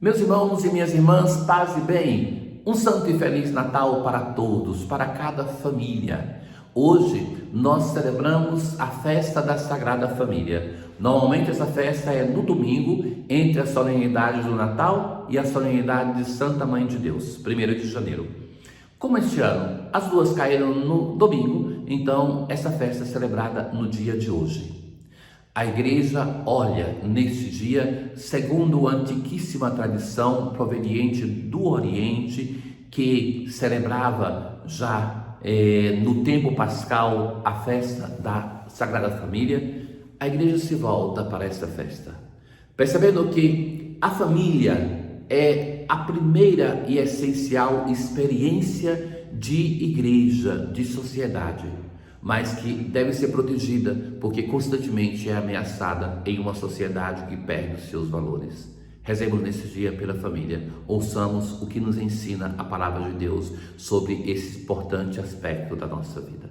Meus irmãos e minhas irmãs, paz e bem, um santo e feliz Natal para todos, para cada família. Hoje nós celebramos a festa da Sagrada Família. Normalmente essa festa é no domingo, entre a solenidade do Natal e a solenidade de Santa Mãe de Deus, 1º de janeiro. Como este ano as duas caíram no domingo, então essa festa é celebrada no dia de hoje. A igreja olha neste dia, segundo a antiquíssima tradição proveniente do Oriente, que celebrava já no tempo pascal a festa da Sagrada Família. A igreja se volta para esta festa, percebendo que a família é a primeira e essencial experiência de igreja, de sociedade, mas que deve ser protegida porque constantemente é ameaçada em uma sociedade que perde os seus valores. Rezemos nesse dia pela família, ouçamos o que nos ensina a palavra de Deus sobre esse importante aspecto da nossa vida.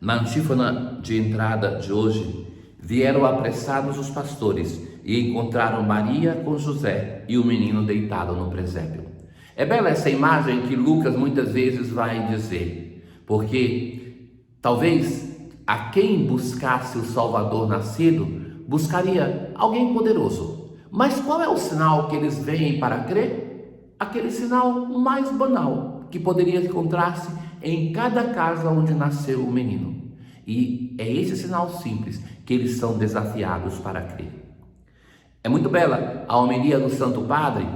Na antífona de entrada de hoje, vieram apressados os pastores e encontraram Maria com José e o menino deitado no presépio. É bela essa imagem que Lucas muitas vezes vai dizer, porque talvez a quem buscasse o Salvador nascido, buscaria alguém poderoso. Mas qual é o sinal que eles veem para crer? Aquele sinal mais banal que poderia encontrar-se em cada casa onde nasceu o menino. E é esse sinal simples que eles são desafiados para crer. É muito bela a homilia do Santo Padre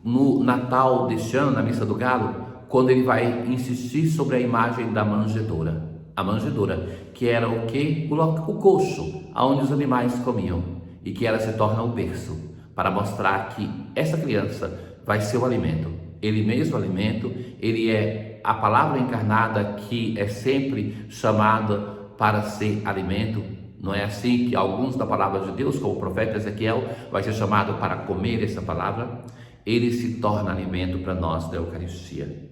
no Natal deste ano, na Missa do Galo, quando ele vai insistir sobre a imagem da manjedoura. A manjedoura, que era o que? O coxo, aonde os animais comiam, e que ela se torna o berço, para mostrar que essa criança vai ser o alimento. Ele mesmo o alimento, ele é a palavra encarnada que é sempre chamada para ser alimento. Não é assim que alguns da palavra de Deus, como o profeta Ezequiel, vai ser chamado para comer essa palavra? Ele se torna alimento para nós da Eucaristia.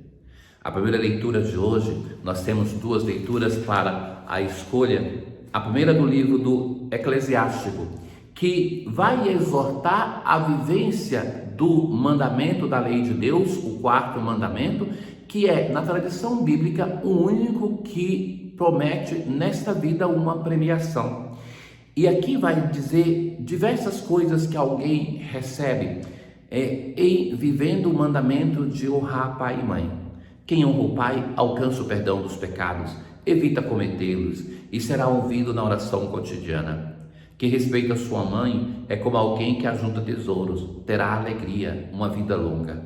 A primeira leitura de hoje, nós temos duas leituras para a escolha. A primeira do livro do Eclesiástico, que vai exortar a vivência do mandamento da lei de Deus, o 4º mandamento, que é, na tradição bíblica, o único que promete nesta vida uma premiação. E aqui vai dizer diversas coisas que alguém recebe em vivendo o mandamento de honrar pai e mãe. Quem honra o pai alcança o perdão dos pecados, evita cometê-los e será ouvido na oração cotidiana. Quem respeita sua mãe é como alguém que ajunta tesouros, terá alegria, uma vida longa.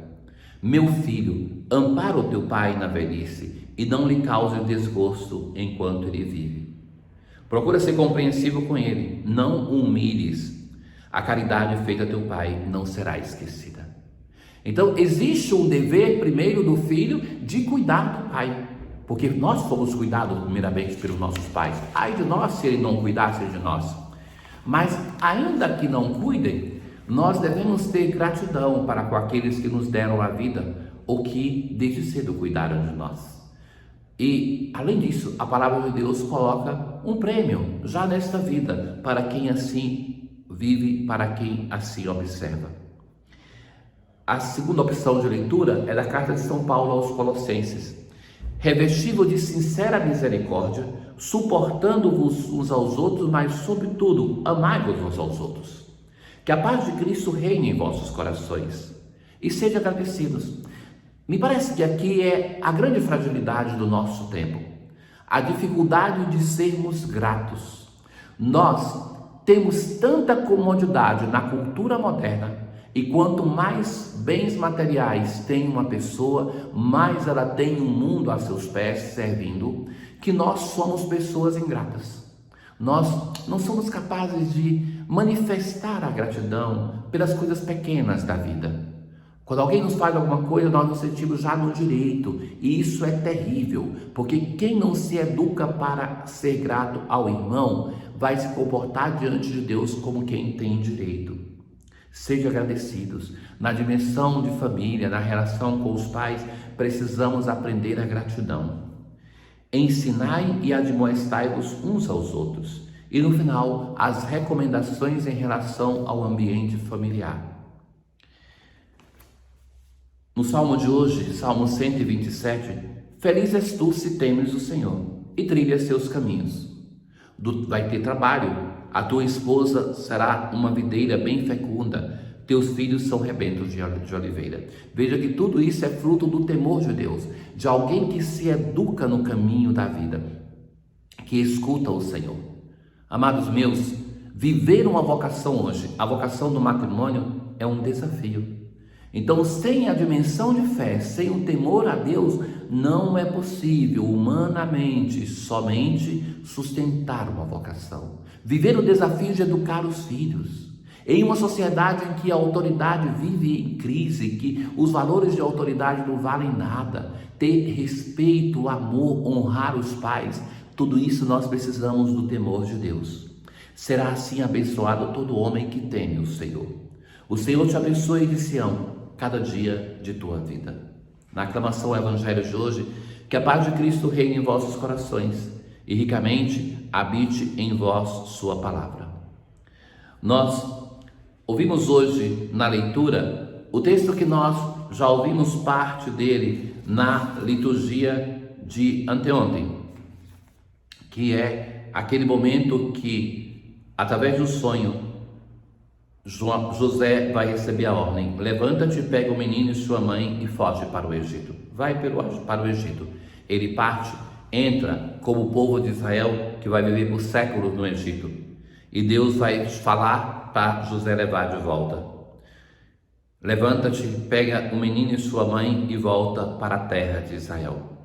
Meu filho, ampara o teu pai na velhice e não lhe cause desgosto enquanto ele vive. Procura ser compreensivo com ele, não o humilhes. A caridade feita a teu pai não será esquecida. Então existe um dever primeiro do filho de cuidar do pai, porque nós fomos cuidados primeiramente pelos nossos pais. Ai de nós se ele não cuidasse de nós. Mas ainda que não cuidem, nós devemos ter gratidão para com aqueles que nos deram a vida ou que desde cedo cuidaram de nós. E além disso, a palavra de Deus coloca um prêmio já nesta vida para quem assim vive, para quem assim observa. A segunda opção de leitura é da carta de São Paulo aos Colossenses. Revesti-vos de sincera misericórdia, suportando-vos uns aos outros, mas sobretudo amai-vos uns aos outros. Que a paz de Cristo reine em vossos corações e sejam agradecidos. Me parece que aqui é a grande fragilidade do nosso tempo, a dificuldade de sermos gratos. Nós temos tanta comodidade na cultura moderna, e quanto mais bens materiais tem uma pessoa, mais ela tem um mundo a seus pés servindo, que nós somos pessoas ingratas. Nós não somos capazes de manifestar a gratidão pelas coisas pequenas da vida. Quando alguém nos faz alguma coisa, nós nos sentimos já no direito, e isso é terrível, porque quem não se educa para ser grato ao irmão, vai se comportar diante de Deus como quem tem direito. Sejam agradecidos. Na dimensão de família, na relação com os pais, precisamos aprender a gratidão. Ensinai e admoestai-vos uns aos outros. E no final, as recomendações em relação ao ambiente familiar. No Salmo de hoje, Salmo 127, feliz és tu se temes o Senhor e trilhas seus caminhos. Vai ter trabalho, a tua esposa será uma videira bem fecunda, teus filhos são rebentos de oliveira. Veja que tudo isso é fruto do temor de Deus, de alguém que se educa no caminho da vida, que escuta o Senhor. Amados meus, viver uma vocação hoje, a vocação do matrimônio, é um desafio. Então, sem a dimensão de fé, sem o temor a Deus, não é possível humanamente somente sustentar uma vocação. Viver o desafio de educar os filhos. Em uma sociedade em que a autoridade vive em crise, que os valores de autoridade não valem nada, ter respeito, amor, honrar os pais, tudo isso nós precisamos do temor de Deus. Será assim abençoado todo homem que teme o Senhor. O Senhor te abençoe de Sião, cada dia de tua vida. Na aclamação ao Evangelho de hoje, que a paz de Cristo reine em vossos corações e ricamente habite em vós sua palavra. Nós ouvimos hoje na leitura o texto que nós já ouvimos parte dele na liturgia de anteontem, que é aquele momento que, através do sonho, José vai receber a ordem: levanta-te, pega o menino e sua mãe e foge para o Egito. Vai para o Egito. Ele parte, entra como o povo de Israel que vai viver por séculos no Egito. E Deus vai falar para José levar de volta. Levanta-te, pega o menino e sua mãe e volta para a terra de Israel.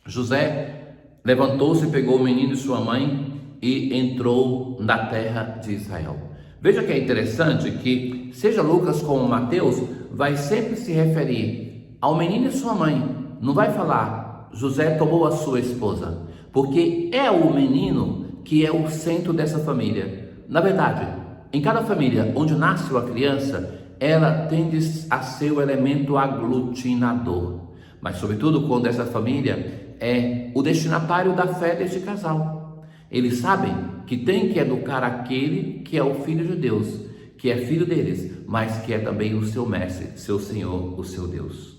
José levantou-se, pegou o menino e sua mãe e entrou na terra de Israel. Veja que é interessante que, seja Lucas como Mateus, vai sempre se referir ao menino e sua mãe. Não vai falar, José tomou a sua esposa, porque é o menino que é o centro dessa família. Na verdade, em cada família onde nasce uma criança, ela tende a ser o elemento aglutinador. Mas, sobretudo, quando essa família é o destinatário da fé deste casal. Eles sabem que tem que educar aquele que é o Filho de Deus, que é filho deles, mas que é também o seu mestre, seu Senhor, o seu Deus.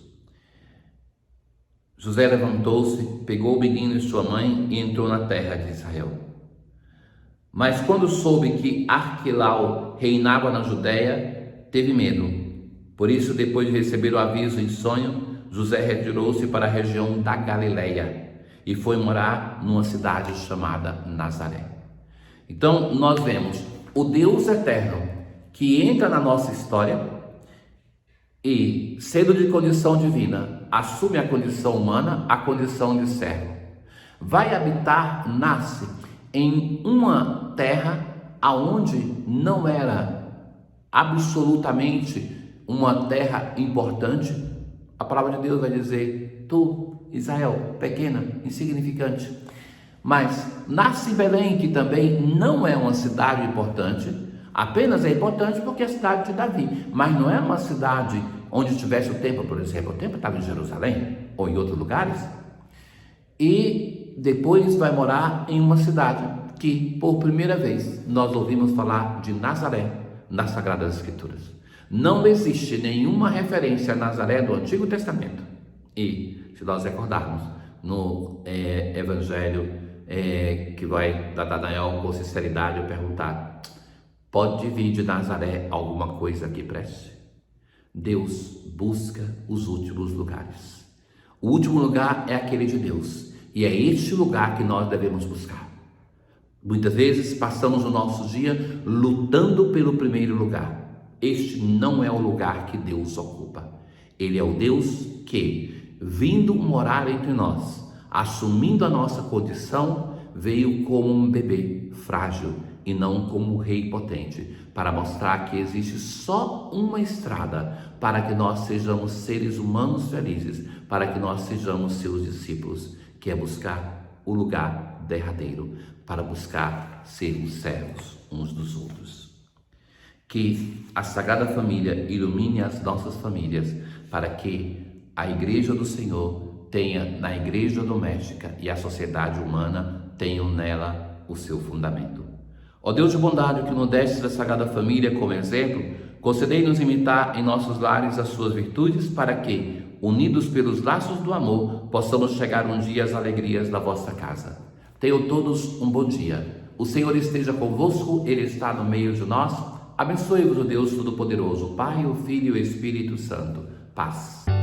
José levantou-se, pegou o menino e sua mãe e entrou na terra de Israel. Mas quando soube que Arquelau reinava na Judéia, teve medo. Por isso, depois de receber o aviso em sonho, José retirou-se para a região da Galileia e foi morar numa cidade chamada Nazaré. Então, nós vemos o Deus eterno que entra na nossa história e, sendo de condição divina, assume a condição humana, a condição de servo. Vai habitar, nasce em uma terra aonde não era absolutamente uma terra importante. A palavra de Deus vai dizer: tu, Israel, pequena, insignificante. Mas nasce em Belém, que também não é uma cidade importante, apenas é importante porque é a cidade de Davi, mas não é uma cidade onde tivesse o templo, por exemplo. O templo estava em Jerusalém ou em outros lugares. E depois vai morar em uma cidade que, por primeira vez, nós ouvimos falar de Nazaré nas Sagradas Escrituras. Não existe nenhuma referência a Nazaré do Antigo Testamento. E, se nós recordarmos, no Evangelho que vai da Daniel com sinceridade perguntar: pode vir de Nazaré alguma coisa que preste? Deus busca os últimos lugares. O último lugar é aquele de Deus, e é este lugar que nós devemos buscar. Muitas vezes passamos o nosso dia lutando pelo primeiro lugar. Este não é o lugar que Deus ocupa. Ele é o Deus que, vindo morar entre nós, assumindo a nossa condição, veio como um bebê frágil e não como um rei potente, para mostrar que existe só uma estrada para que nós sejamos seres humanos felizes, para que nós sejamos seus discípulos, que é buscar o lugar derradeiro, para buscar sermos servos uns dos outros. Que a Sagrada Família ilumine as nossas famílias, para que a Igreja do Senhor tenha na igreja doméstica e a sociedade humana tenham nela o seu fundamento. Ó Deus de bondade, que nos deste da Sagrada Família como exemplo, Concedei-nos imitar em nossos lares as suas virtudes, para que, unidos pelos laços do amor, possamos chegar um dia às alegrias da vossa casa. Tenham todos um bom dia. O Senhor esteja convosco, Ele está no meio de nós. Abençoe-vos o Deus Todo-Poderoso, Pai, o Filho e o Espírito Santo. Paz.